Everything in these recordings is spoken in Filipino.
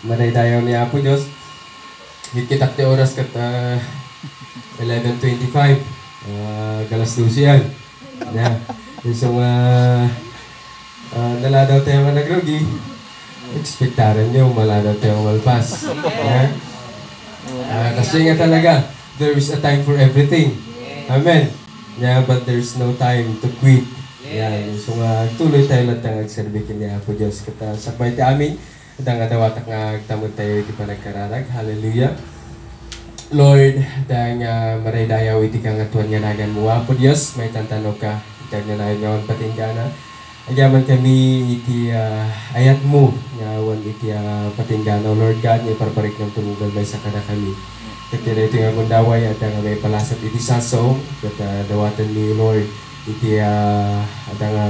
Manaydayaw ni Apo Diyos. Hikitak ti oras kat 11:25. Galas 12 yan. Yeah. So, naladaw tayo nga nagrogi. Expectaran nyo, maladaw tayo malpas. Yeah. Kasi nga talaga, there is a time for everything. Amen. Yeah, but there's no time to quit. Yeah. So, tuloy tayo lang ang agserbikin niya Apo Diyos. Kata sabay ti amin. At ang adawatak nga agtamod tayo iti panagkararag. Hallelujah. Lord, dahil nga maraydayaw iti kang atuan nga nagan mo. Apo Diyos, may tantanong ka. Itag na nahin nga patinggana. Agyaman kami iti ayat mo. Nga iti patinggana. Lord God, may parparik ng tumugal may sakana kami. Katira ito nga mundaway at nga may palasat iti saso. At dawatan ni Lord iti at nga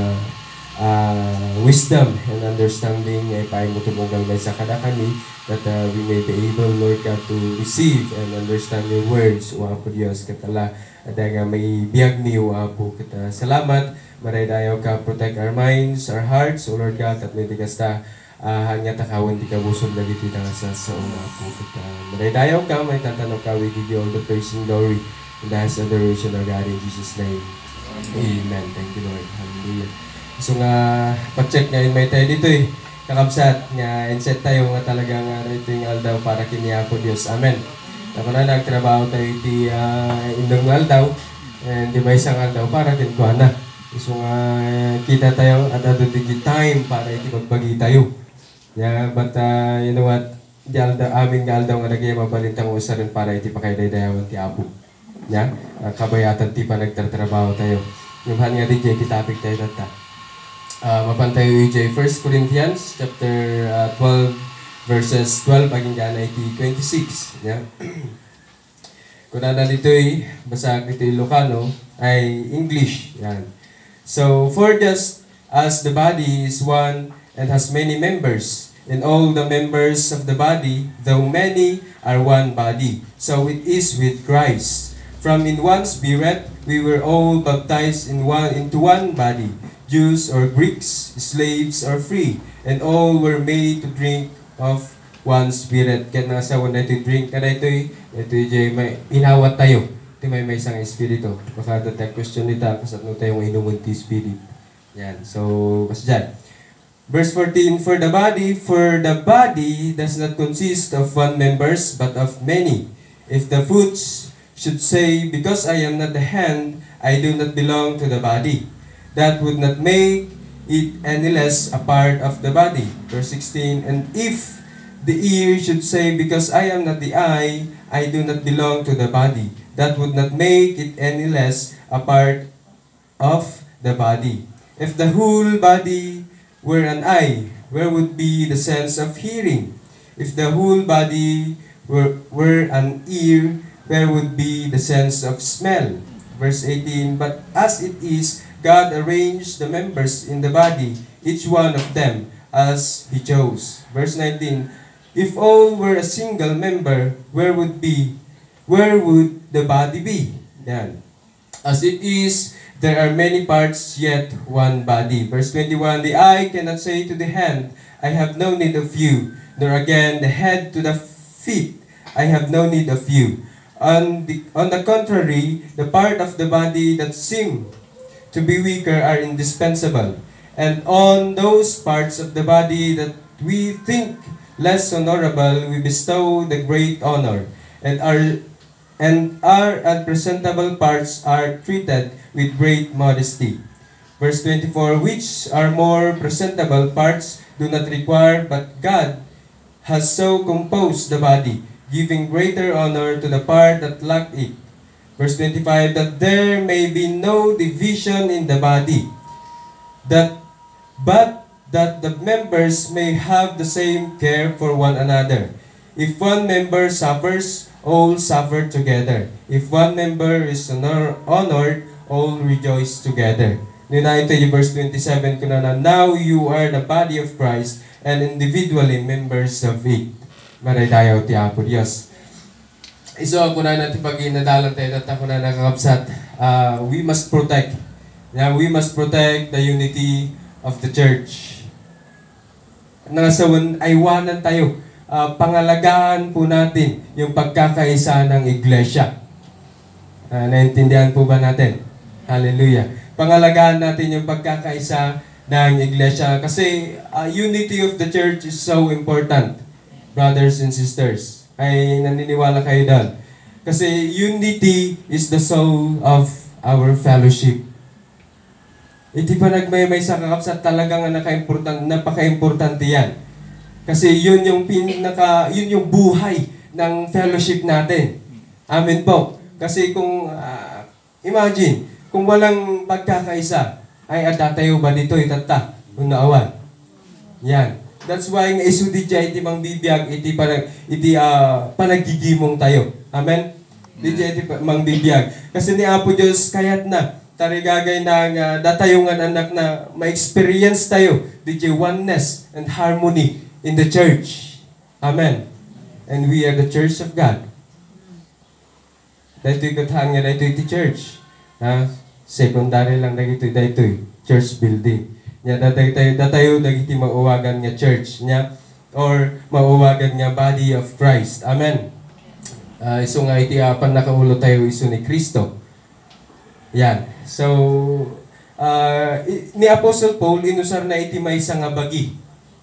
wisdom and understanding ay paimutumugal may sakana kami. That we may be able, Lord God, to receive and understand your words, O Apo Diyos, katala, at nga may biyag ni, O Apo, kata, salamat, maraydayaw ka, protect our minds, our hearts, O Lord God, at may tigas ta, hanya takawan di ka busog na dito sa O Apo, kata, maraydayaw ka, may tatanong ka, we give you all the praise and glory, and the highest adoration of God in Jesus' name. Amen. Thank you, Lord. Hallelujah. So nga, pa-check ngayon may tayo dito kakabsat nga inset tayo nga talagang ito yung aldaw para kini Apo Diyos. Amen. Ako na nagtrabaho tayo iti indong aldaw and di ba isang aldaw para kinkuha na. So nga kita tayo at ato di time para iti magbagi tayo. Yeah, but you know what? Di aldaw, amin nga aldaw nga nagaya mabalintang usa rin para iti pakaiday-dayawan ti Apo. Yeah? Kabayatan ti pa nagtatrabaho tayo. Yung nga di jay kitapik tayo tata. Mapantayo EJ 1 Corinthians chapter 12 verses 12 aging gana iti 26. Yeah. Kung na dito basa ito Ilocano ay English. Yan. So, for just as the body is one and has many members, and all the members of the body, though many, are one body, so it is with Christ. From in one Spirit, we were all baptized into one body, Jews or Greeks, slaves or free, and all were made to drink of one Spirit. Kaya nasawa na ito drink ka na ito may inawat tayo. Ito may isang Espiritu. Baka dati question nita, kasat no tayo inumun ti Spirit. Yan. So, kasi dyan. Verse 14, For the body does not consist of one members, but of many. If the foot should say, Because I am not the hand, I do not belong to the body, that would not make it any less a part of the body. Verse 16, And if the ear should say, Because I am not the eye, I do not belong to the body, that would not make it any less a part of the body. If the whole body were an eye, where would be the sense of hearing? If the whole body were an ear, where would be the sense of smell? Verse 18, But as it is, God arranged the members in the body, each one of them, as He chose. Verse 19, If all were a single member, where would the body be? Yan. As it is, there are many parts, yet one body. Verse 21, The eye cannot say to the hand, I have no need of you, nor again the head to the feet, I have no need of you. On the contrary, the part of the body that seem to be weaker are indispensable. And on those parts of the body that we think less honorable, we bestow the great honor. And our unpresentable parts are treated with great modesty. Verse 24, Which are more presentable parts do not require, but God has so composed the body, giving greater honor to the part that lacked it. Verse 25, That there may be no division in the body, but that the members may have the same care for one another. If one member suffers, all suffer together. If one member is honored, all rejoice together. Ito yung verse 27 ko na, Now you are the body of Christ, and individually members of it. Maraydayaw ti Apo Diyos. Iso ako na natin pag inadalan tayo at ako na nakakapsat. We must protect. We must protect the unity of the church. Nangasawan, aywanan tayo. Pangalagaan po natin yung pagkakaisa ng iglesia. Naintindihan po ba natin? Hallelujah. Pangalagaan natin yung pagkakaisa ng iglesia. Kasi unity of the church is so important, brothers and sisters. Ay naniniwala kayo doon. Kasi unity is the soul of our fellowship. Iti pa nagmaymay sa kakapsat talagang napaka-importante yan. Kasi yun yung buhay ng fellowship natin. Amen po. Kasi kung, imagine, kung walang pagkakaisa, ay atatayo ba dito itata, unaawan. Yan. That's why nga isudi dya iti mang bibiyag, iti panagigimong tayo. Amen? Iti mang bibiyag. Kasi ni Apo Diyos, kayat na, tarigagay na datayungan anak na ma-experience tayo, DJ oneness and harmony in the church. Amen. And we are the church of God. Dahito'y kathaan nga dahito'y iti church. Secondary lang dahito'y church building. Nya datayo dagiti mauwagan nga church nya or mauwagan nga body of Christ. Amen. Iso nga iti apan nakaulo tayo iso ni Kristo. Yan. So ni Apostle Paul inusar na iti maysa nga bagi.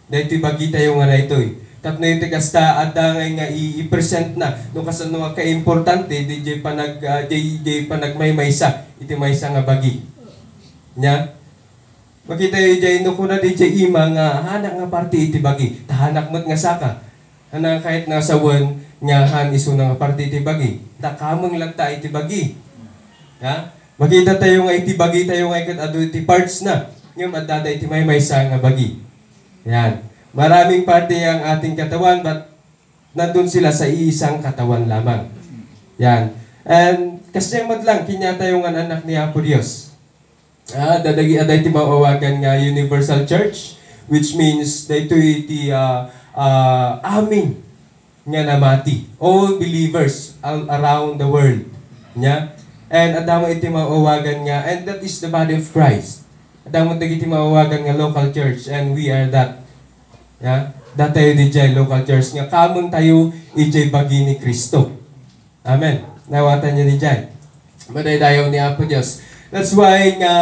Dahito'y bagi tayo nga dahito'y. Tapno iti kasta at ngay nga i-present na no kasano nga ka-importante DJ panagmaymaysa iti maysa nga bagi. Nya makita yung jay no kuna DJ ima nga hanak nga party iti bagi. Tahanak mo't nga saka. Hanak kahit nga sawan nga han iso nga party iti bagi. Takamang lang ta iti bagi. Ha? Makita tayo nga iti bagi tayo nga ikat adu iti parts na. Yung adada iti maymaysa nga bagi. Yan. Maraming parte ang ating katawan but nandun sila sa iisang katawan lamang. Yan. And kasyamat lang kinyata yung anak ni Apo Diyos. Dadagi aday ti mawawagan nga Universal Church which means dayto iti amin nga namati. All believers all around the world. Nya? And adamo iti mawawagan nga and that is the body of Christ. Adamo iti mawawagan nga local church and we are that. Yeah? Datayo di jay local church nga kamon tayo ijay bagi ni Kristo. Amen. Nawatan niya di jay. Madaydayaw ni Apo Diyos. That's why nga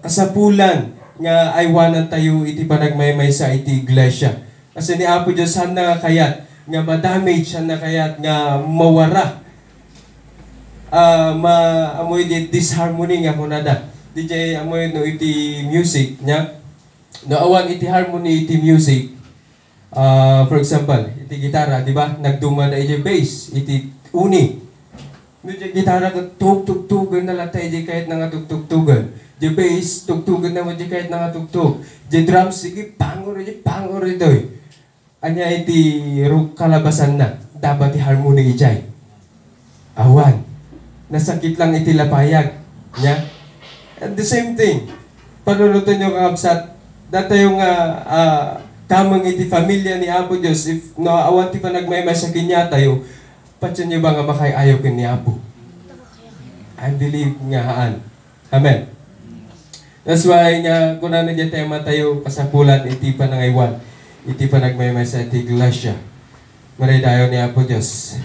kasapulan nga aywanan tayo iti panagmaymay sa iti iglesia. Kasi ni Apo Diyos han na kayat nga ma-damage, han na kayat nga mawara. Amoy di disharmony nga kunada. Di jay amoy no iti music nya. Naawan iti harmony, iti music. For example, iti gitara, di ba? Nagduma na iti bass, iti uni. Iti gitara, tug-tug-tugan na lang tayo, kahit nga tug-tug-tugan. Iti bass, tug-tugan na mo, kahit nga tug-tug. Iti drums, iti pangor ito. Anya iti kalabasan na, dapat iti harmony iti. Awan. Nasakit lang iti lapayag. Nya? And the same thing, panunutan nyo kakabsat, data yung kamang iti familia ni Apo Diyos, if no, awan ti pa nagmaymay sa kinya tayo, patyan nyo ba nga makayayaw kin ni Apo? I believe nga haan. Amen. That's why nga, kung na nandiyan tema tayo, kasapulan, iti pa nangaywan, iti pa nagmaymay sa iti iglesia. Maray tayo ni Apo Diyos.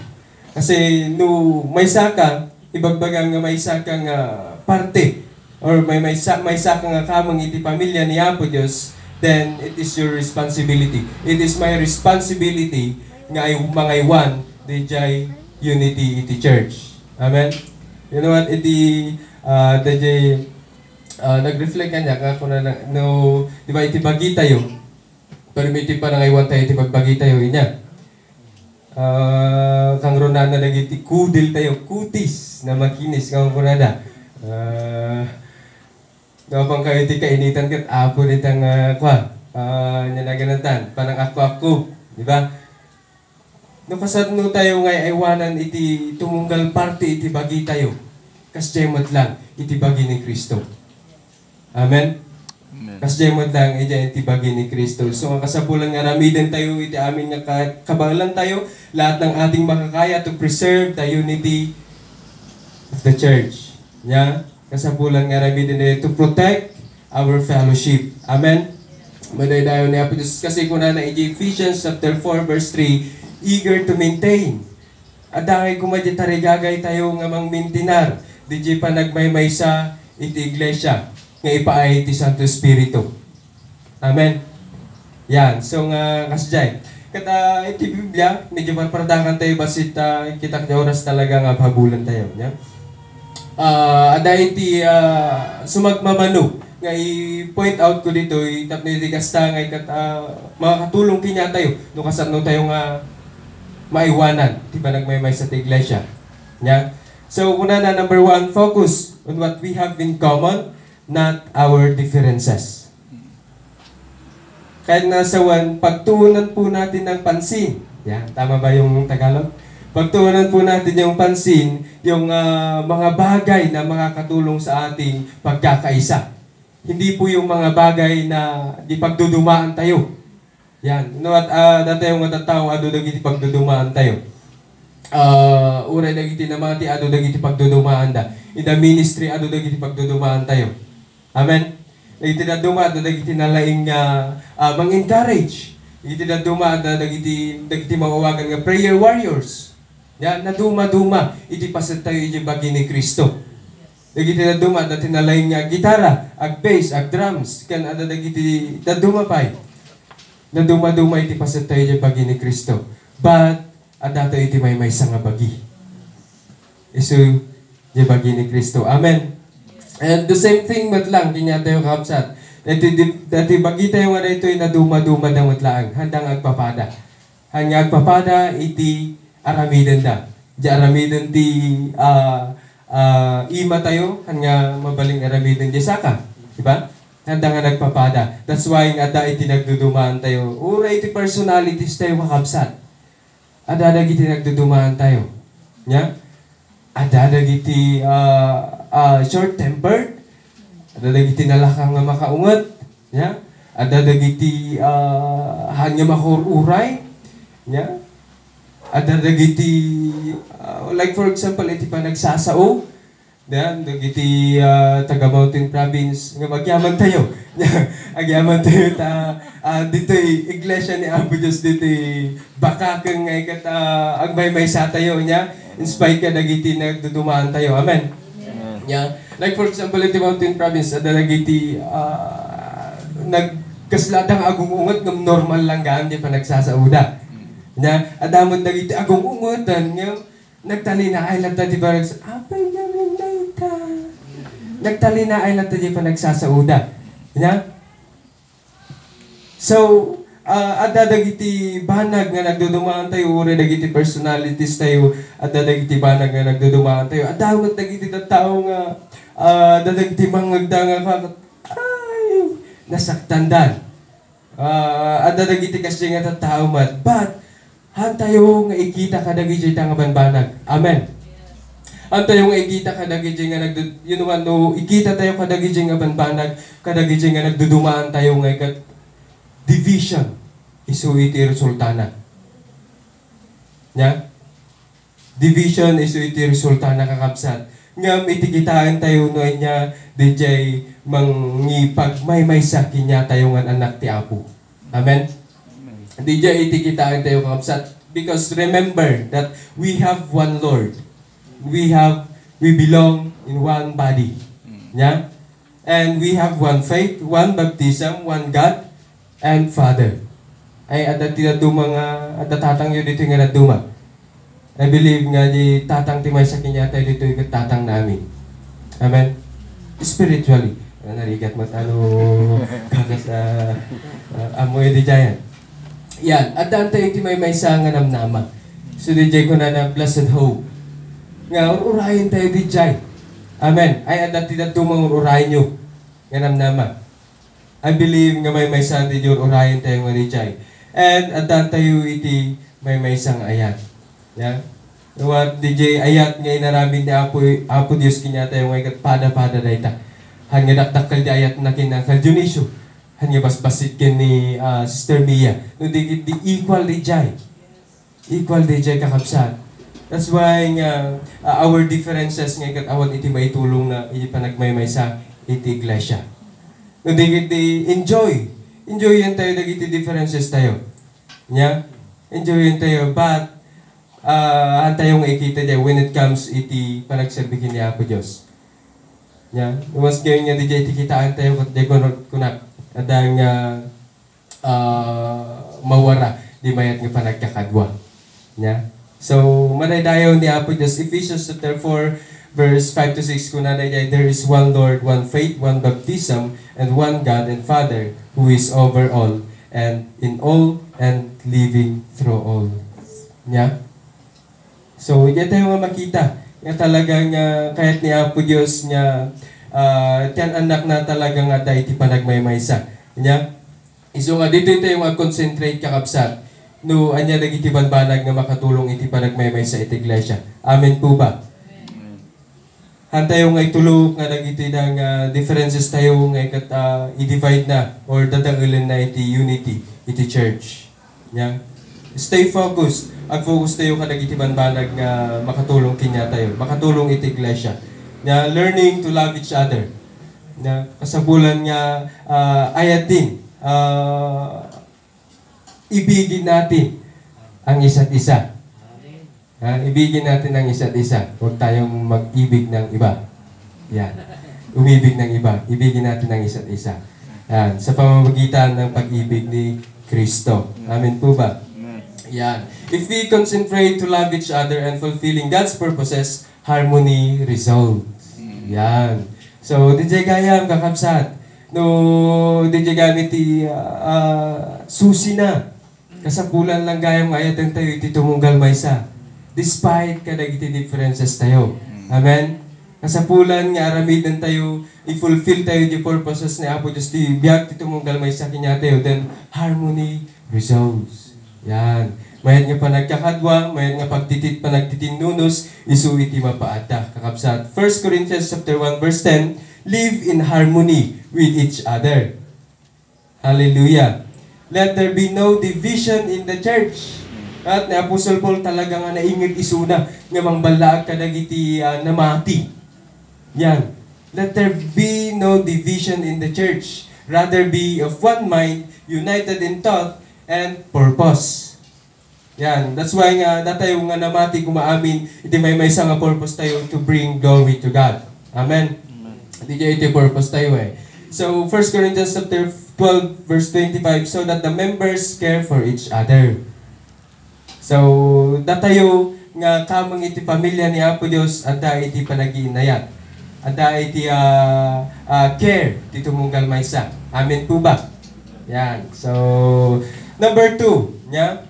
Kasi, no, may saka, ibagbagang nga may saka nga parte, or may saka nga kamang iti pamilya ni Apo Diyos, then it is your responsibility. It is my responsibility nga ay mangaywan DJ unity iti church. Amen? You know what? Iti DJ nag-reflect kanya kung no, di ba iti bagi tayo, pero iti pa nangaywan tayo iti pagbagi tayo inya. Kang ronan na nagiti kudil tayo, kutis na makinis kang kunada. Kapag kayo iti kainitan kat Apo ditang nanaganatan, parang ako, di ba? No kasano tayo ngay aywanan iti tumunggal parte iti bagi tayo. Kasjemot lang iti bagi ni Kristo. Amen? Kasjemot lang iti bagi ni Kristo. So ang kasapulan nga ramiden tayo iti amin nga kabangalan tayo, lahat ng ating makakaya to preserve the unity of the church. Yeah? Kasapulan nga ramiden tayo to protect our fellowship. Amen? Madaydayon ni Apo Diyos. Kasi kung na Ephesians chapter 4 verse 3, eager to maintain. At dahil kumadya tarigagay tayo nga mang mintinar, di pa nagmaymay sa iti iglesia, nga ipaay iti Santo Espiritu. Amen. Yan. So nga kasjay. Kata iti Biblia, medyo parpardakan tayo basit kita oras talaga nga pabulan tayo. Yeah? Ada iti sumagmamano nga i-point out ko dito itap ni Digasta nga ikat makakatulong kinya tayo no kasano tayo nga maiwanan di ba nagmaymay sa iglesia. Yeah? So una na number 1, focus on what we have in common, not our differences. Kahit nasa 1, pagtuunan po natin ng pansin. Yeah, tama ba yung Tagalog? Pagtuunan po natin yung pansin, yung mga bagay na makakatulong sa ating pagkakaisa. Hindi po yung mga bagay na di pagdudumaan tayo. Yan. No, at dati yung matatao, ado dagiti pagdudumaan tayo. Uray dagiti naman ti ado dagiti pagdudumaan da. In the ministry, ado dagiti pagdudumaan tayo. Amen? Dagiti na duma, ado dagiti nalaing mang-encourage. Dagiti na duma, ado dagiti mawawagan nga prayer warriors. Yan, na duma-duma, iti paset tayo iti bagi ni Kristo. Dagiti na duma, dati nalaing gitara, ag bass, ag drums, kan ada dagiti na duma pa'y. Na duma-duma iti paset tayo iti bagi ni Kristo. But, adato iti may nga bagi. Isu, iti bagi ni Kristo. Amen. And the same thing matlang, kinya tayo kapsat. Dati bagi tayo nga ito na duma-duma na matlang, handang agpapada. Handang agpapada iti aramidan da. Di aramidan ti ima tayo, hanga mabaling aramidan di saka. Diba? Handa nga nagpapada. That's why nga ada iti nagdudumaan tayo. Ura iti personalities tayo makapsat. Ada iti nagdudumaan tayo. Nya? Ada iti short-tempered. Ada iti nalakang nga makaungat. Nya? Ada iti hanya makururay. Nya? Ada dagiti like for example iti pa nagsasao dan dagiti taga Mountain Province nga magyaman tayo. Agyaman tayo dito iglesia ni Apo Diyos dito bakakeng nga ikat agmay sa tayo nya in spite ka dagiti nagdudumaan tayo. Amen. Yeah. Like for example iti Mountain Province ada dagiti nagkasladang agungungot ng normal lang gaan di pa nagsasauda. Na adamon dagiti agong ungutan nga nagtalina ay lang tadi parang apay namin dayta. Nagtalina ay lang tadi pa nagsasauda. Na? So, ada dagiti banag nga nagdudumaan tayo, uri dagiti personalities tayo, ada dagiti banag nga nagdudumaan tayo. Adamon dagiti tao nga dagiti mangagda nga ay nasaktandan. Ada dagiti kasi nga tao mat, but hantayo nga ikita kadagiti nga banbanag. Amen. Hantayo nga ikita kadagiti nga ikita tayo kadagiti nga banbanag, kadagiti nga nagdudumaan tayo nga ikat division isu iti resultana. Nya? Division isu iti resultana kakabsat. Ngam itikitaan tayo no nya DJ mangipag may sa kinya tayo nga anak ti Apo. Amen. DJ itikitaan tayo kapsat because remember that we have one Lord. We belong in one body. Yeah? And we have one faith, one baptism, one God and Father. Ay ada tinaduma nga ada tatang yun dito nga naduma. I believe nga di tatang timay sa kinya tayo dito yung tatang namin. Amen. Spiritually. Narigat mo kagas amoy di jayan. Yan, at dante yung may nga namnama. So, DJ ko na blessed hope. Nga, urayin tayo, DJ. Amen. Ay, at dati na tumang urayin nyo. Nga namnama. I believe nga may sa DJ, urayin tayo nga DJ. And, at dante tayo iti may sang ayat. Yan. What DJ, ayat ngayon naraming ni Apo Diyos kinya tayo ngayon pada-pada na ita. Hanga dakdakal di ayat na kinakal Dionisio. Hanya bas-basit ken ni Sister Mia. No di equal di jay. Equal di jay kakabsat. That's why nga our differences nga awan iti maitulong na iti panagmaymay sa iti iglesia. No di enjoy enjoyin tayo dagiti differences tayo. Nya? Enjoyin tayo. But, antayong ikita niya when it comes iti panagserbihin niya Apo Diyos. Nya? Mas ngayon nga di iti kitaan tayo kat di kunak. Adang mawara di mayat nga panagkakadwa. Nya? So, manaydayaw ni Apo Diyos. Ephesians chapter 4, verse 5 to 6, kunanay, there is one Lord, one faith, one baptism, and one God and Father, who is over all, and in all, and living through all. Nya? So, yan tayo nga makita. Nga talagang, kahit ni Apo Diyos niya, tiyan anak na talagang nga iti panagmaymaysa. Nya? So, nga dito tayo nga concentrate kakapsat. No, anya nagiti banbanag nga makatulong iti panagmaymaysa iti iglesia. Amen po ba? Tayo nga itulog nga nagiti ng differences tayo nga i-divide na or dadangilin na iti unity, iti church. Yeah? Stay focused. Ag-focus tayo ka nagiti banbanag nga makatulong kinya tayo. Makatulong iti iglesia. Yeah? Learning to love each other. Yeah? Kasabulan nga ayat din. Ibigin natin ang isa't isa. Ibigin natin ang isa't isa. Huwag tayong mag-ibig ng iba. Yan. Umibig ng iba. Ibigin natin ang isa't isa. Yan. Sa pamamagitan ng pag-ibig ni Kristo. Amen po ba? Yan. If we concentrate to love each other and fulfilling God's purposes, harmony results. Yan. So, DJ Gayam, kakabsat. No, DJ Ganiti, susi na. Kasapulan lang gayam ayatan tayo iti tumunggal maysa. Despite kadagiti differences tayo. Amen? Kasapulan nga aramidan tayo, i-fulfill tayo the purposes ni Apo Diyos, di biyag ti tumunggal may sa kinya tayo, then harmony results. Yan. Mayat nga panagkakadwa, mayat nga pagtitit panagtitingnunos, isu iti mapaata. Kakabsat. 1 Corinthians chapter 1 verse 10, live in harmony with each other. Hallelujah. Let there be no division in the church. At ni Apostle Paul talaga nga naingit isuna nga mangbalaag kadagiti namati. Yan. Let there be no division in the church. Rather be of one mind, united in thought and purpose. Yan. That's why nga datayo nga namati kumaamin iti may isa nga purpose tayo to bring glory to God. Amen. Iti purpose tayo eh. So 1 Corinthians chapter 12 verse 25, so that the members care for each other. So, datayo nga kamang iti pamilya ni Apo Diyos at da iti panag-iinayat. At da iti care dito munggal maysa. Amen po ba? Yan. So, number 2, yeah?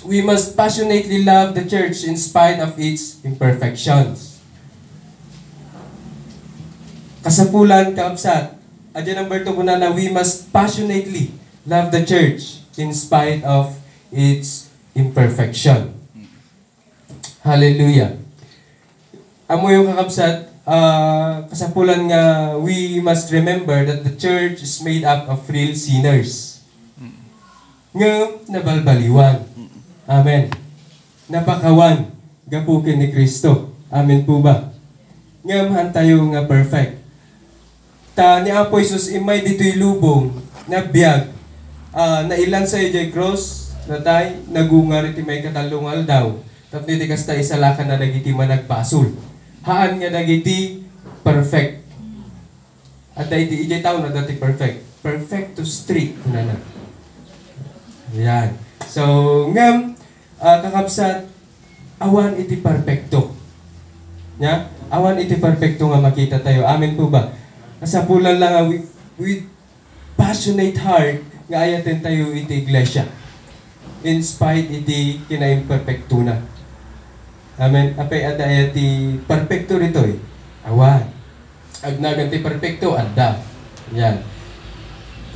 We must passionately love the church in spite of its imperfections. Kasapulan, kaapsat. Adya number 2 kuna na we must passionately love the church in spite of its imperfection. Hallelujah. Amo yung kakabsat, kasapulan nga, we must remember that the church is made up of real sinners. Nga nabalbaliwan. Amen. Napakawan. Gapukin ni Kristo. Amen po ba? Nga mahan tayo nga perfect. Ta ni Apo Isus imay dito'y lubong na biyag. Na ilan sa ijay cross, natay, nagungar iti may katalungal daw. Tapos iti kasta isalakan na nagiti managpasul. Haan nga nagiti perfect. At iti ijay tao na dati perfect. Perfect to street. Kunana. Yan. So, ngam, kakabsat, awan iti perfecto. Nya? Awan iti perfecto nga makita tayo. Amen po ba? Kasapulan lang with passionate heart nga ayaten tayo iti iglesia. In spite iti kinaimperfecto na. Amen. Apay ada iti perfecto rito eh. Awan. Agnagan ti perfecto, adda. Yan.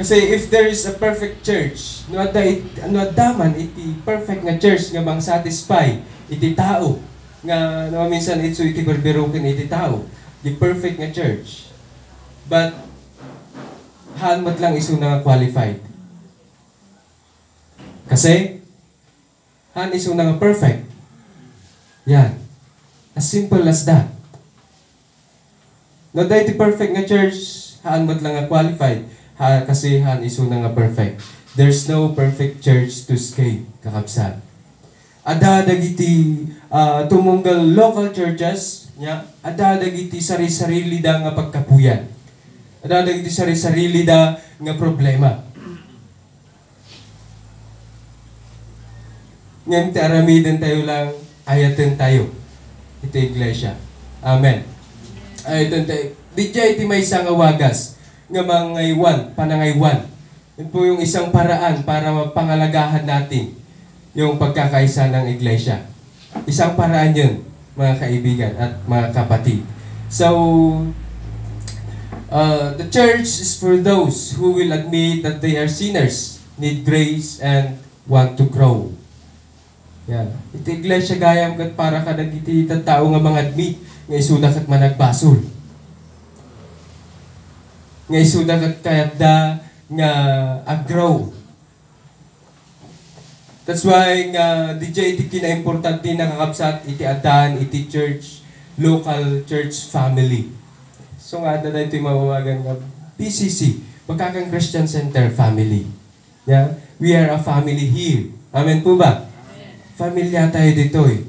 Kasi if there is a perfect church, no adda man iti perfect nga church nga mang satisfy iti tao. Nga no minsan itso iti berberoken iti tao. The perfect nga church. But hanmat lang isu na qualified. Kasi, han iso na nga perfect. Yan. As simple as that. No, dahil perfect nga church, haan mo't lang nga qualified. kasi han iso na nga perfect. There's no perfect church to escape, kakabsat. Ada dagiti tumunggal local churches nya, ada dagiti sari-sarili da nga pagkapuyan. Ada dagiti sari-sarili da nga problema. Ngayon aramidan tayo lang, ayatin tayo. Ito iglesia. Amen. Ayatin tayo. Di iti may isang wagas nga mangaywan, panangaywan. Yun po yung isang paraan para mapangalagahan natin yung pagkakaisa ng iglesia. Isang paraan yun, mga kaibigan at mga kapatid. So, the church is for those who will admit that they are sinners, need grace, and want to grow. Yan. Ito iglesia gayam kat para ka nagiti tao nga mga admit nga isuda kat managbasol. Nga isuda kat kayat da nga agrow. That's why nga DJ iti kinaimportante na kakabsat iti adan, iti church, local church family. So nga na ito yung mawawagan nga PCC, Pagkakang Christian Center Family. Yeah? We are a family here. Amen po ba? Familia tayo dito eh.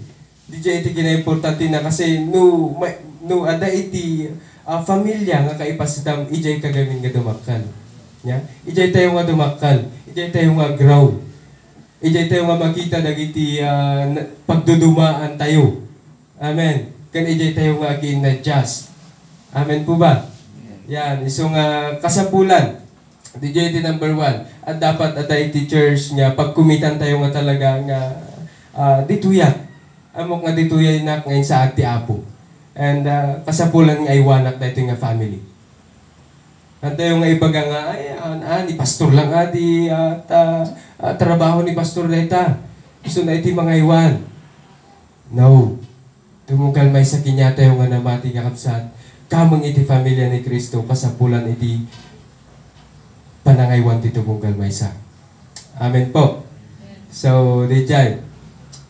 DJ iti kinaimportante na kasi no ada iti familia nga kaipasitam ijay kagamin nga dumakal. Yeah? Ijay tayo nga dumakal. Ijay tayo nga grow. Ijay tayo nga makita dagiti pagdudumaan tayo. Amen. Kan ijay tayo nga agi-adjust. Amen po ba? Yan. So nga kasapulan. DJ iti number 1. At dapat at iti church nga pagkumitan tayo nga talaga nga dituya. Amok nga dituya inak ngayon sa ati apo. And kasapulan nga iwanak na ito nga family. At tayo nga ibaga nga, ni pastor lang adi at trabaho ni pastor na ita. Gusto na iti mga iwan. No. Tumugal may sa kinya tayo nga namati kakabsat. Kamang iti familia ni Kristo kasapulan iti panangaywan ti tumugal may sa. Amen po. So, dijay.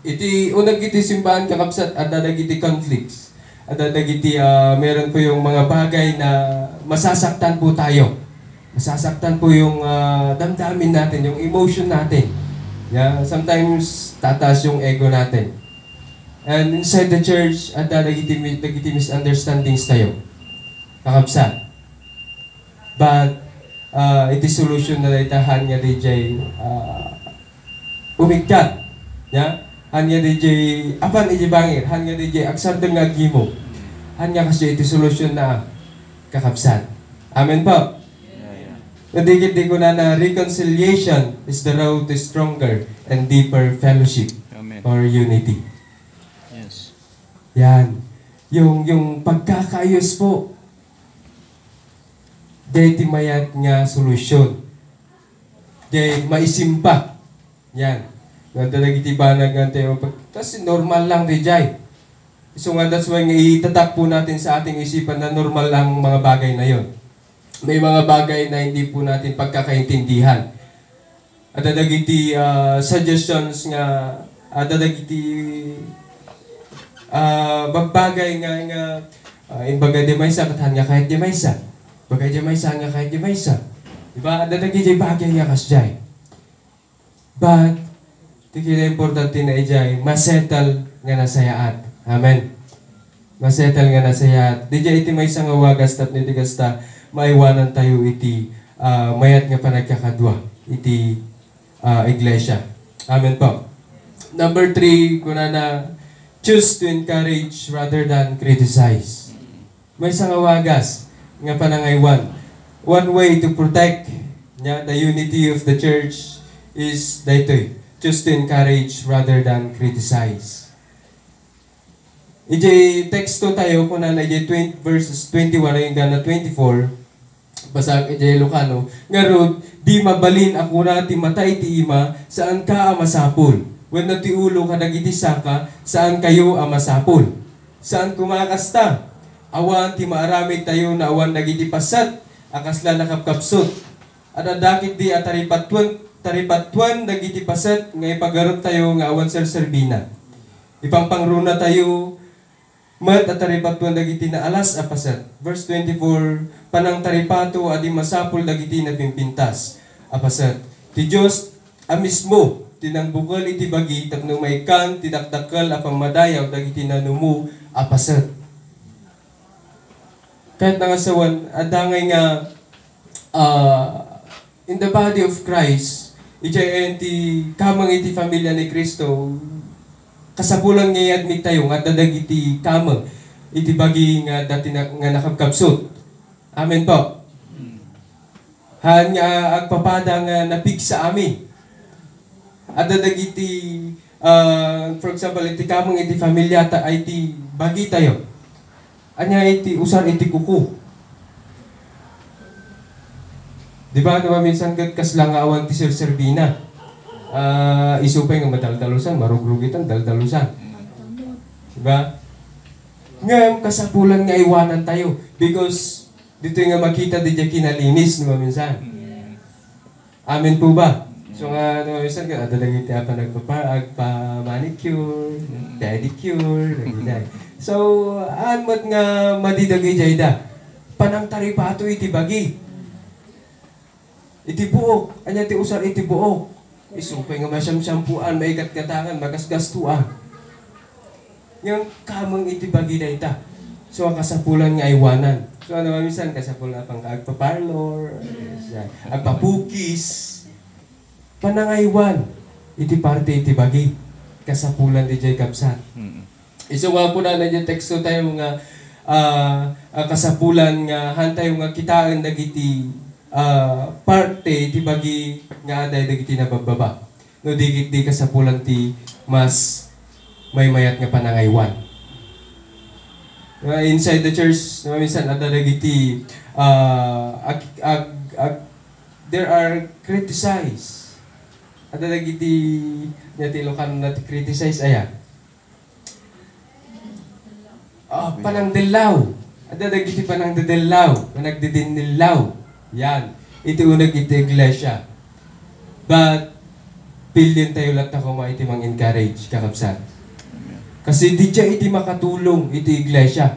Iti unang iti simbahan kakabsat at dadagiti conflicts. At dadagiti meron po yung mga bagay na masasaktan po tayo. Masasaktan po yung damdamin natin, yung emotion natin. Yeah? Sometimes tataas yung ego natin. And inside the church, at dadagiti misunderstandings tayo. Kakabsat. But iti solution na itahan nga DJ umigkat. Yeah? Hanya DJ, apan iti bangir, hanya DJ, aksar nga gimo. Hanya kasi iti solusyon na kakabsat. Amen po? Nadigit di ko na reconciliation is the road to stronger and deeper fellowship. Amen. Or unity. Yes. Yan. Yung pagkakaayos po. Dahil mayat nga solusyon. Dahil maisimpa. Yan. Nadalagiti ba nagantay kasi normal lang di jay. So nga that's why itatak po natin sa ating isipan na normal lang mga bagay na yon. May mga bagay na hindi po natin pagkakaintindihan. At dadagiti suggestions nga dadagiti bagbagay nga imbaga di maysa katahan nga kahit di maysa. Bagay di maysa nga kahit di maysa. Diba? Dadagiti bagay nga kas jay. But tikila importante na ijay, masettle nga nasayaat. Amen. Masettle nga nasayaat. Di iti may isang awagas tap niti kasta, maiwanan tayo iti mayat nga panagkakadwa, iti iglesia. Amen po. Number 3, kuna na, choose to encourage rather than criticize. May isang awagas nga panangaywan. One way to protect the unity of the church is daytoy. Choose to encourage rather than criticize. Ijay teksto tayo kung na ijay verses 21 ay gana 24. Basag ijay Lucano. Ngarod, di mabalin ako na ti matay ti ima, saan ka amasapul. When na ti ulo ka nagiti saka, saan kayo amasapul. Saan kumakasta. Awan ti maaramid tayo na awan nagiti pasat, akasla nakapkapsot. At adakit di taripatuan dagiti paset nga ipagarot tayo nga awan serserbina. Ipangpangruna tayo Mat at taripat po dagiti na alas apasat. Verse 24, panang taripato adi masapul dagiti na pimpintas. Apasat. Ti Diyos amismo, tinangbukal iti bagi, tapno may kan, tidakdakal apang madayaw dagiti na numu apasat. Kahit nangasawan, adangay nga in the body of Christ, iti kamang iti pamilya ni Kristo, kasapulang nga admit tayo nga dadag iti kamang iti bagi nga dati nga nakapkapsot. Amen po. Han nga agpapada nga napig sa amin. At dadag iti for example iti kamang iti pamilya ta iti bagi tayo. Anya iti usar iti kuko. Di ba naman minsan kas lang awan ti Sir Servina. Isupay nga madaldalusan, marugrugitan, daldalusan. Diba? Ngayon, kasapulan nga iwanan tayo. Because, dito nga makita di dyan kinalinis, diba minsan? Amen po ba? So nga, diba minsan, adalang iti apa nagpa-manicure, pedicure, nagiday. So, anmat nga madidagay jayda. Panang taripato iti bagi. Iti buok. Anya ti usar iti buok. Isupay nga masyam-syampuan, maigat-gatangan, magasgastuan. Yung kamang itibagi na ita. So, ang kasapulan nga iwanan. So, ano mamisan, kasapulan pang agpa-parlor, agpa-pukis, panangaywan, iti parte itibagi. Kasapulan di jay kapsat. So, nga po na yung teksto tayo nga kasapulan nga hantay nga kitaan nagiti parte ti bagi nga aday dagiti nabababa. No digit di kasapulan ti mas may mayat nga panangaywan. Inside the church, minsan ada dagiti there are criticize. Ada dagiti nyati lokan na criticize aya. Panang dilaw. Ada dagiti panang dilaw, nagdidinilaw. Yan. Iti unag iti iglesia. But, billion tayo lahat ako iti mang encourage, kakapsat. Kasi di dya iti makatulong iti iglesia.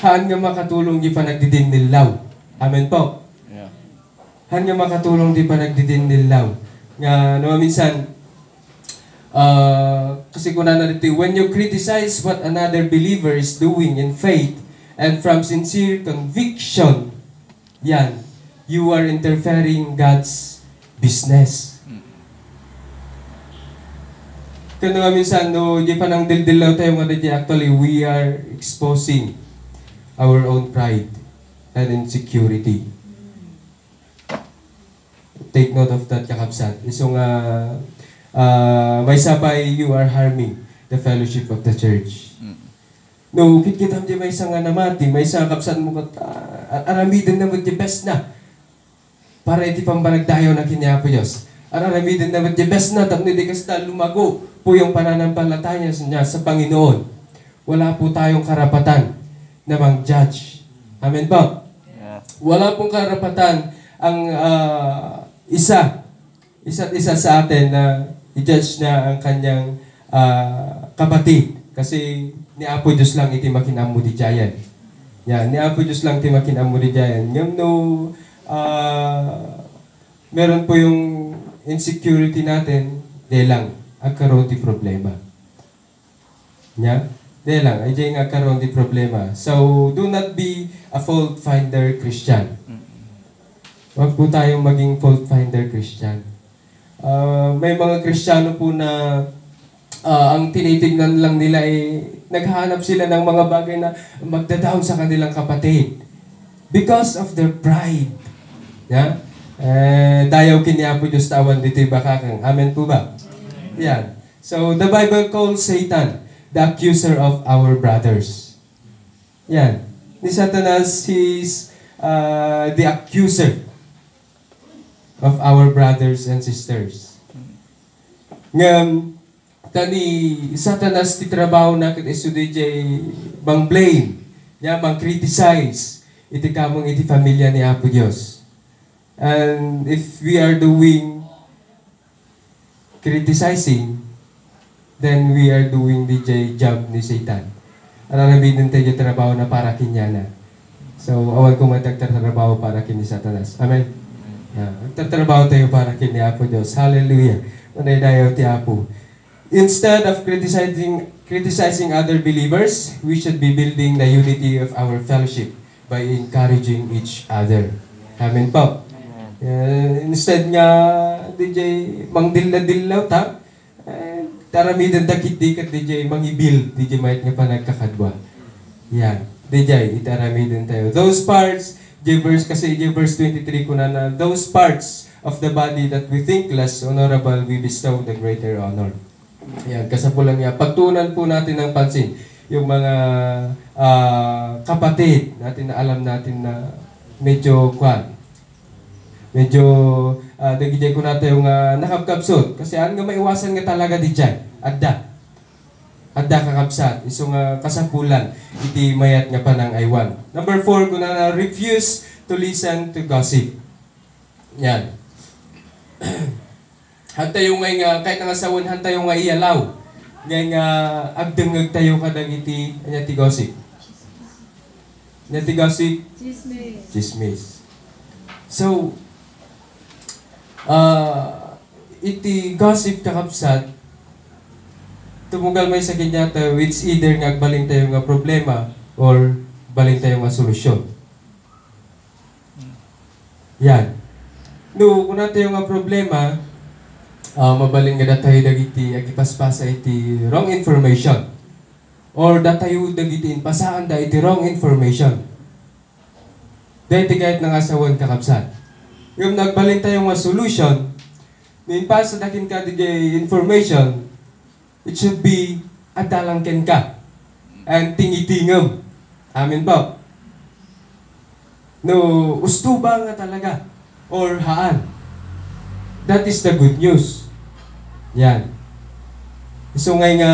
Haan nga makatulong di pa nagdidinilaw. Amen po. Yeah. Haan nga makatulong di pa nagdidinilaw. Nga, naman minsan, kasi kuna na dito, when you criticize what another believer is doing in faith and from sincere conviction, yan, you are interfering God's business. Kaya naman minsan, no, di pa nang dildilaw tayo nga dito, actually, we are exposing our own pride and insecurity. Take note of that, kakapsat. So nga, may sabay, you are harming the fellowship of the church. No, kitam di may isang nga namati, may isang kapsat mo kat, aramidin na mo di best na. Para iti pambanagdayo na kiniapo Diyos. Aramidin na mo di best na, tapos di kasta lumago po yung pananampalataya niya sa Panginoon. Wala po tayong karapatan na mang-judge. Amen po? Yeah. Wala pong karapatan ang isa't isa sa atin na i-judge na ang kanyang kapatid. Kasi ni Apo Diyos lang iti makinamu di jayan. Yan, ni Apo Diyos lang iti makinamu di jayan. Yung no, meron po yung insecurity natin, de lang, agkaroon di problema. Yan, de lang, ay dyan agkaroon di problema. So, do not be a fault finder Christian. Huwag po tayong maging fault finder Christian. May mga Kristiyano po na ang tinitignan lang nila ay naghahanap sila ng mga bagay na magda-down sa kanilang kapatid because of their pride. Yeah? Dayaw kiniapo Diyos tawan dito'y bakakang. Amen po ba? Yan. So, the Bible calls Satan the accuser of our brothers. Yan. Ni Satanas, he's the accuser of our brothers and sisters. Ngam, tani Satanas ti trabaho na ket isu DJ bang blame, ya bang criticize iti kamong iti pamilya ni Apo Dios. And if we are doing criticizing, then we are doing DJ job ni Satan. Ararabidin tayo trabaho na para kinyana. So, awan ko matagtatrabaho para kini Satanas. Amen. Magtatrabaho tayo para kini Apo Diyos. Hallelujah. Manay dayo ti Apo. Instead of criticizing other believers, we should be building the unity of our fellowship by encouraging each other. Amen po. Instead nga, DJ, mangdilla-dillaw ta, taramidan dakit-dikat, DJ, mangibil, DJ, mayat nga pa nagkakadwa. Yan. DJ, itaramidan tayo. Those parts, kasi verse 23 ko na, those parts of the body that we think less honorable, we bestow the greater honor. Yan, kasapulan nga. Pagtunan po natin ng pansin, yung mga kapatid natin na alam natin na medyo nagijay ko natin yung nakapkapsot. Kasi ano nga maiwasan nga talaga di dyan. Adda kakapsat. Iso nga kasapulan. Iti mayat nga pa ng aywan. Number 4, kung na refuse to listen to gossip. Yan. Hantayo nga, kahit nga sawon, hantayo nga ialaw. Ngayon nga, agdengag tayo kadang iti, ti gossip. Ti gossip? Chismis. So, iti gossip kakapsat, tumugal may sakit niya tayo, it's either nga baling tayo nga problema or baling tayo nga solusyon. Yan. No, kung natin yung nga problema, mabaling nga datayo dagiti agipaspasa iti wrong information. Or datayo dagiti inpasaan da iti wrong information. Dahil kahit nga asawan kakapsat. Yung nagbaling tayo nga solution, minpasa dakin ka di information, it should be adalangken ka. And tingitingam. Amin po. No, ustuba nga talaga. Or haan. That is the good news. Yan. So ngay nga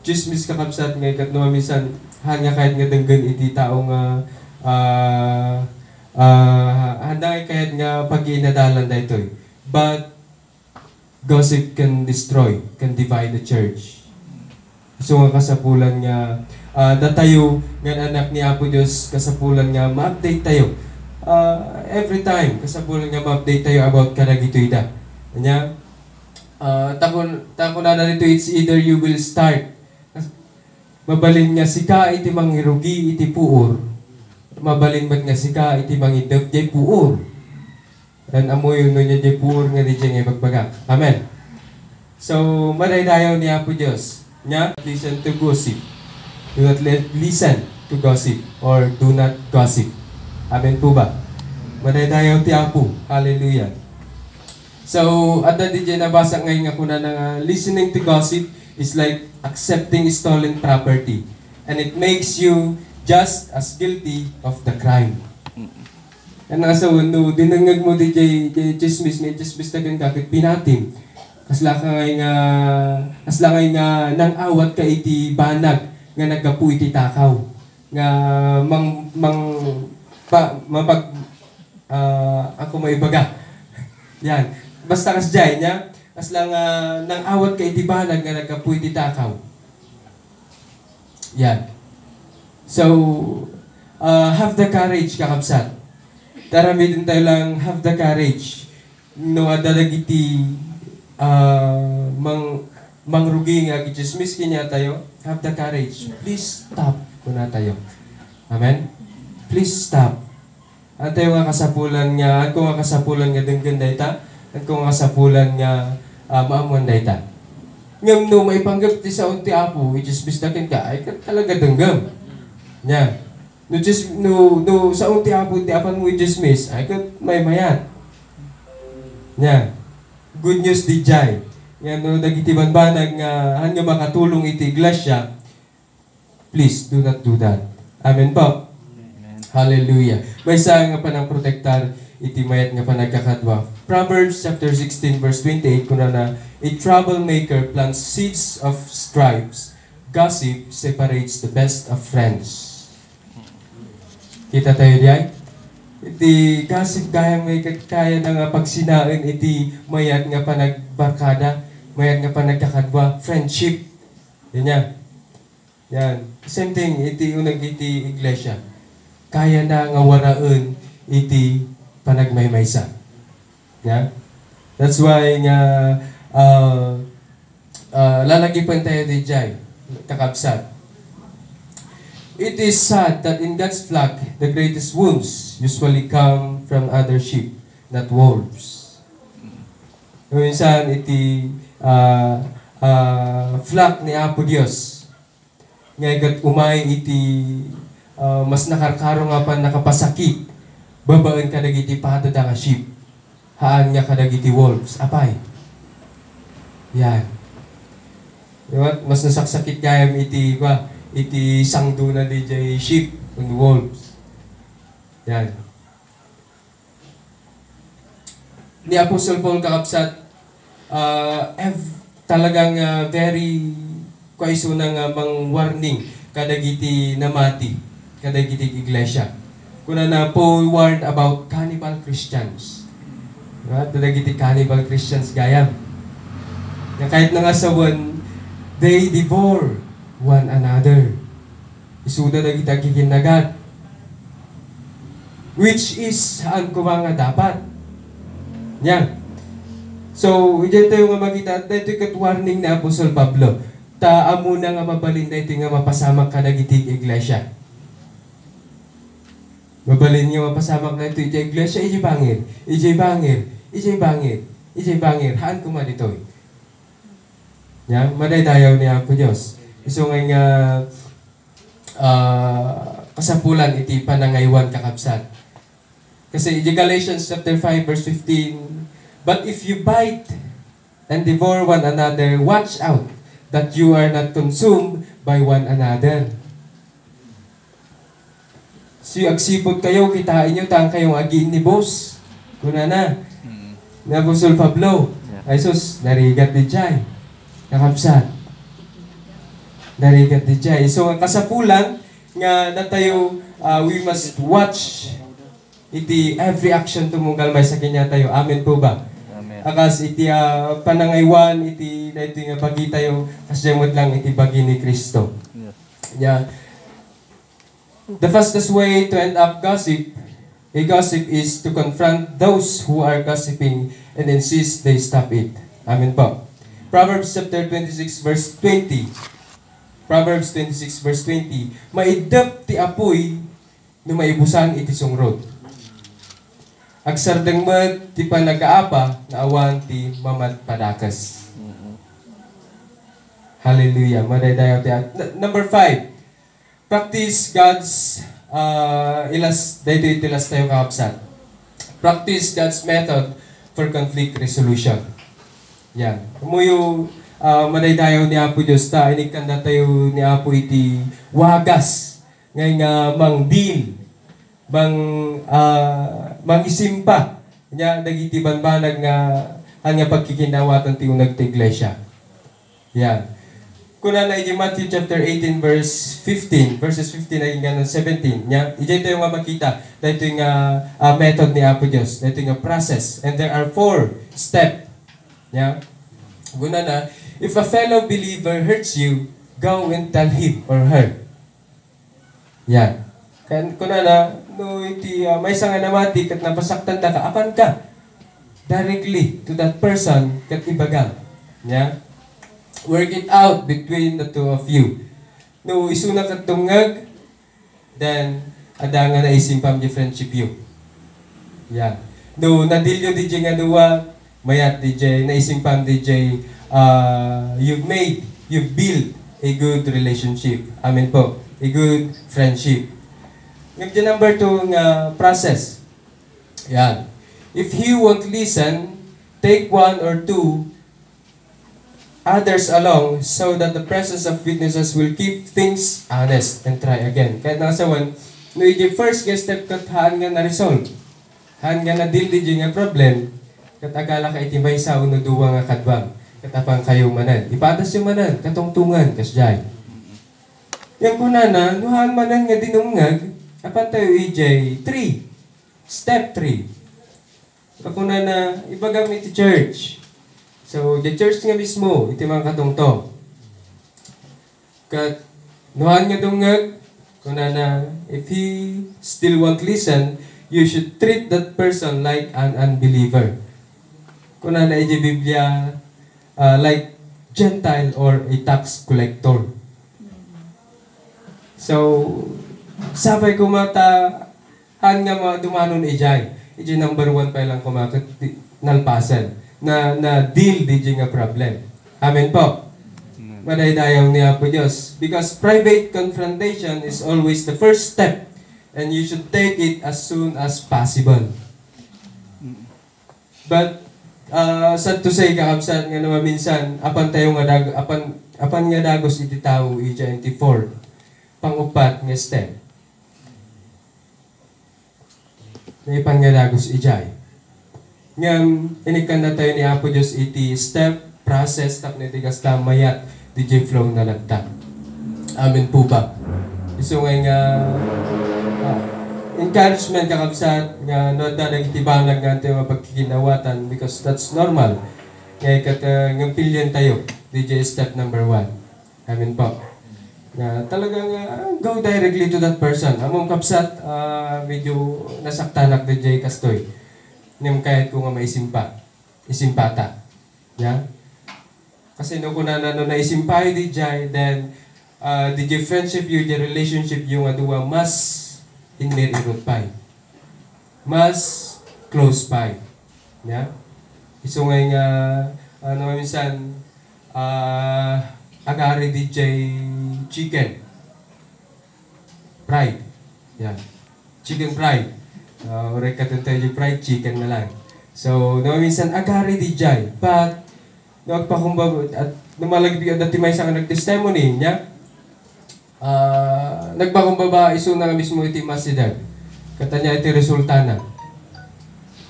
chismis kakapsat ngay kat no minsan hanga kahit nga denggan iti tao nga handa kahit nga pag-inadalan da ito'y. But gossip can destroy, can divide the church. So nga kasapulan nga datayo nga anak ni Apo Diyos, kasapulan nga ma-update tayo. Every time kasapulan nga ma-update tayo about karagitoy da. Kanya tako na dito, it's either you will start mabalin nga sika iti mangirugi iti puor, mabalin mat nga sika iti mangidap jay puor, dan amoy no niya jay puor nga di jay magbaga. Amen. So madaydayaw ni Apo Diyos nya, listen to gossip, do not listen to gossip or do not gossip. Amen po ba? Madaydayaw ti Apo. Hallelujah. So, ada di dyan nabasa ngayon nga kuna na listening to gossip is like accepting stolen property. And it makes you just as guilty of the crime. Yan nga sa no, dinangag mo di chismis, may chismis na kang kakit pinatim. Asla ngay nga nang awat ka iti banag nga nagapu iti takaw. Nga ako maibaga. Yan. Basta kas jay niya, as lang nang awat kay tibanag nga nagkapuy ti takaw. Yan. So, have the courage kakapsat. Tarami din tayo lang, have the courage. No, adalagiti mangrugi nga gichismis kinya tayo, have the courage. Please stop kuna tayo. Amen? Please stop. At tayo nga kasapulan nga, at kung nga kasapulan nga denggan dayta, at kung nga kasapulan nga maamuan dayta. Ngam no, maipanggap ti sa unti Apo, ichismis dakin ka, ay talaga denggam. Nya. No, sa unti Apo, ti apan mo ichismis, ay may mayat. Nya. Good news di jay. Yan no, dagiti banbanag nga hanga makatulong iti iglesia, please do not do that. Amen po. Hallelujah. May sa nga pa ng protektar iti mayat nga pa nagkakadwa. Proverbs chapter 16 verse 28 kuna na, a troublemaker plants seeds of strifes. Gossip separates the best of friends. Kita tayo diyan? Iti gossip kaya na nga pagsinaan iti mayat nga pa nagbarkada, mayat nga pa nagkakadwa, friendship. Yan niya. Yan. Same thing, iti unag iti iglesia. Kaya na nga waraan iti panagmaymaysa. Yeah? That's why nga lalagi pa tayo di jay, kakabsat. It is sad that in God's flock, the greatest wounds usually come from other sheep, not wolves. Minsan, iti flock ni Apo Dios. Ngayon, umay iti mas nakarkaro nga pa nakapasakit. Babaan ka nagiti patada nga sheep. Haan nga ka nagiti wolves. Apay. Yan. Diba? Mas nasaksakit gayam iti sangdo na DJ sheep and wolves. Yan. Ni Apostle Paul kakapsat, talagang very kaiso nga mang warning kadagiti namati, kadagiti iglesia. Kuna na Paul warned about cannibal Christians. Kadagiti cannibal Christians gayam. Na kahit na nga sa they devour one another. Isuda na kita kikinagat. Which is saan ko nga dapat. Yan. So, dito yung makita, dito yung warning na Apostle Pablo. Amo na nga mabalin dito nga mapasamak ka nagiti iglesia. Mabalin nga mapasamak na ito iti iglesia, iji bangir. Haan ko man ito. Yan, madaydayaw ni Apo Diyos. So nga kasapulan iti panangaywan kakabsat. Kasi Galatians chapter 5 verse 15, but if you bite and devour one another, watch out that you are not consumed by one another. So agsipot kayo, kitain nyo, tang kayong agin ni boss. Kuna na. Na Apostol Pablo. Ay sus, narigat di jay. Kakabsat. Narigat di jay. So ang kasapulan nga natayo, we must watch iti every action tumugal may sa kanya tayo. Amen po ba? Amen. Akas iti panangaywan, iti na ito nga bagi tayo, kasyamot lang iti bagi ni Kristo. Yeah. The fastest way to end up a gossip is to confront those who are gossiping and insist they stop it. Amen po. Proverbs chapter 26 verse 20. Proverbs 26 verse 20. Maidap ti apoy no maibusan iti sungrod. Agsardeng mat ti panagaapa na awan ti mamat padakas. Hallelujah. Madaydayaw ti number 5. Practice God's tilas tayo kakapsat. Practice God's method for conflict resolution. Yan. Kumuyo madaydayaw ni Apo Diyos ta, inikanda tayo ni Apo iti wagas. Ngay nga mang deal. Mang isimpa. Nya dagiti banbanag nga nga pagkikinawatan ti unag ti iglesia. Yan. Kuna na iti Matthew chapter 18 verses 15 naging ganun 17 nya iti ito yung makita dito yung method ni Apo Diyos, dito yung process, and there are 4 step nya. Kuna na, if a fellow believer hurts you, go and tell him or her. Yan. Kuna na, no iti may nga namati kat napasaktan ta ka, apan ka directly to that person kat ibagal nya. Work it out between the two of you. No, isuna ka tungag, then ada nga naisimpam di friendship you. Yeah. No, nadilyo DJ nga duwa, mayat DJ, naisimpam DJ, you've built a good relationship. Amen po. A good friendship. Yung number 2 nga process. Yan. If he won't listen, take 1 or 2 others along so that the presence of witnesses will keep things honest and try again. Kahit nakasawan, no yung first step kat haan nga na-resolve. Haan nga na-deal di nga problem, kat agala ka iti may sa uno duwa nga kadbang. Katapang kayo manan. Ipatas yung manan, katungtungan, kasjay. Yung kunana, no haan manan nga dinungag, apan tayo EJ, 3. Step 3. Kunana, ibagam iti church. So, the church nga mismo, iti mga katungtong. Kat, Nuhan nga dungag, kunana, if he still won't listen, you should treat that person like an unbeliever. Kunana, iji Biblia, like Gentile or a tax collector. So, sabay kumata, han nga mga dumanon ijay. Iji number 1 pa lang kumakit nalpasan na deal di nga problem. Amen po. Madaydayaw niya po Diyos. Because private confrontation is always the first step and you should take it as soon as possible. But, sad to say, kakabsat nga naman minsan, apan nga dagos iti tao, i-24, pang-upat nga step. Naipan nga dagos ijay. Ngam, inikan na tayo ni Apo Diyos iti step, process, tap na itigas mayat, DJ Flow na lagta. Amen po ba? So nga encouragement kakabsat nga no dalang itibanag nga tayo mapagkikinawatan because that's normal. Ngay ng pilyan tayo, DJ step number 1. Amen po. Nga talagang go directly to that person. Among kapsat, medyo nasaktanak DJ Kastoy. Nim kahit ko nga maisimpa. Isimpata. Yeah? Kasi no kung naisimpay DJ, then DJ friendship you, the relationship yung aduwa mas inmerirot pa. Mas close pa. Yeah? Iso nga minsan agari DJ chicken. Pride. Yeah. Chicken pride. Uray katutay yung fried chicken na lang. So, minsan agari DJ. But, nagpakumbaba at numalagbi at timay sa nag-testimony niya. Nagpakumbaba iso na mismo iti masidad. Kata niya iti resulta na.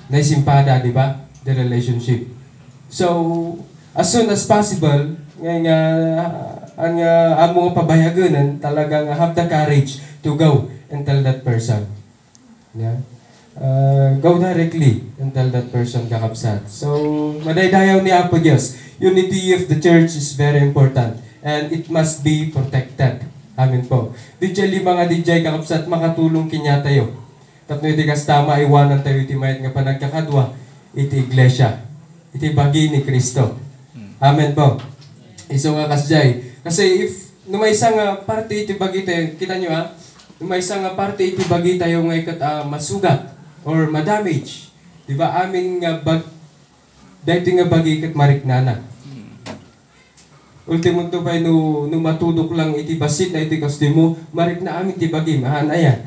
Naisimpada, di ba? The relationship. So, as soon as possible, ngayon ang among pabayagan talagang have the courage to go and tell that person. Yeah? Go directly and tell that person kakabsat. So, madaydayaw ni Apo Diyos. Unity of the church is very important and it must be protected. Amen po. DJ mga DJ kakabsat makatulong kinya tayo. Tapno iti kastama iwanan tayo iti mayat nga panagkakadwa iti iglesia. Iti bagi ni Kristo. Amen po. Iso nga kasjay. Kasi if numaysa nga parte iti bagi tayo, kita nyo numaysa nga parte iti bagi tayo nga ikat masugat or madamage. Diba amin nga dahito nga bagi ikat mariknana. Ultimo to pa no matudok lang iti basit na iti kastimo, marik na amin iti bagi, mahan ayan.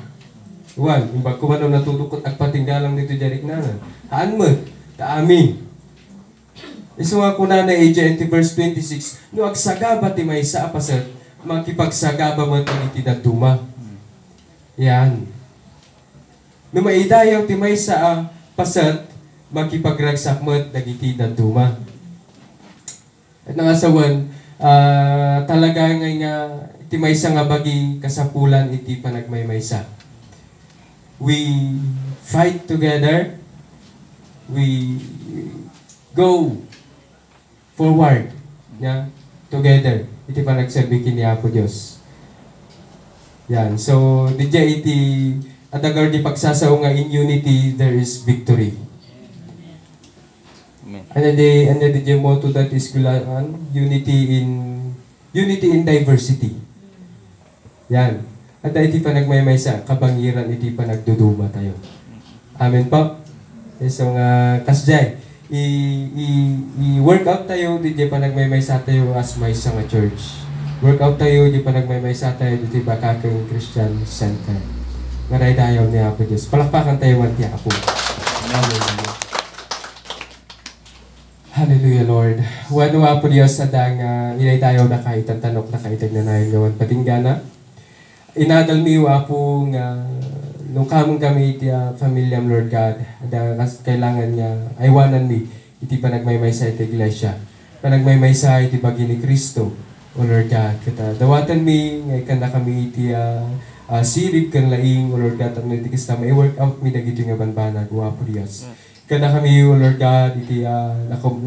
Iwan, yung bago man natudok at agpatinggalang nito jarik na. Haan mo, ta amin. Iso nga kuna na iti verse 26, no agsagaba ti may sa apasat, makipagsagaba mo iti datuma. Yan. No maidayaw ti may sa pasat, makipagragsak mo dagiti datuma. At nangasawan, talaga nga iti maysa nga bagi kasapulan iti panagmaymaysa. We fight together. We go forward. Yeah? Together. Iti panagserbi kini Apo Diyos. Yan. So, DJ iti adagar di pagsasao nga in unity, there is victory. Ano di motto that is unity in diversity. Yan. At iti pa nagmaymaysa, kabangiran iti pa nagduduma tayo. Amen po. So nga kasjay, i-workout tayo, di pa nagmaymaysa tayo as may sa nga church. Workout tayo, di pa nagmaymaysa tayo, di ba kakang Christian Center. Ngaray dayaw ni Apo Diyos. Palakpakan tayo man ti Apo. Amen. Hallelujah, Lord. Wano Apo Diyos adang inay tayo na kahit ang tanok na kahit na nahin gawan patinggana. Inadal niyo Apo nga nung kamong kami iti pamilyam Lord God. Adang kailangan niya aywanan mi iti panagmaymaysa iti iglesia. Panagmaymaysa iti bagi ni Kristo. O Lord God, kita dawatan mi ngay kanda kami iti sirip kan laing o Lord God at iti kista may work out mi dagiti nga banbanag o Apo Diyos. Kada kami, O Lord God, iti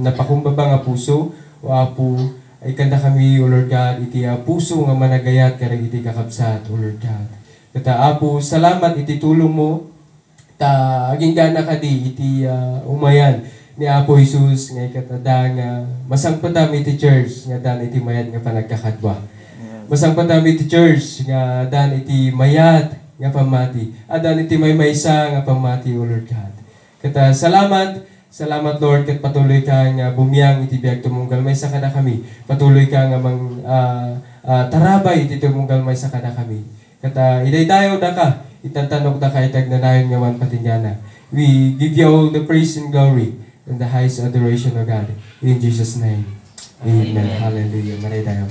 napakumbaba nga puso, o Apo, ay kanda kami, O Lord God, iti puso nga managayat, karag iti kakabsat, O Lord God. Kata Apo, salamat iti tulong mo, aging gana ka di, iti umayan, ni Apo Jesus, nga ikatada nga, masangpadam iti church, nga dan iti mayat nga panagkakadwa. Masangpadam iti church, nga dan iti mayat, nga pamati. Adan iti maysa nga pamati, O Lord God. Kata salamat Lord, kat patuloy ka nga bumiyang iti biag tumunggal may sa kada kami. Patuloy ka nga tarabay iti tumunggal may sa kada kami. Kata idaydayo da ka, itantanong da ka itagnanayon nga man patingana. We give you all the praise and glory and the highest adoration of God. In Jesus' name. Amen. Hallelujah. Maray tayo.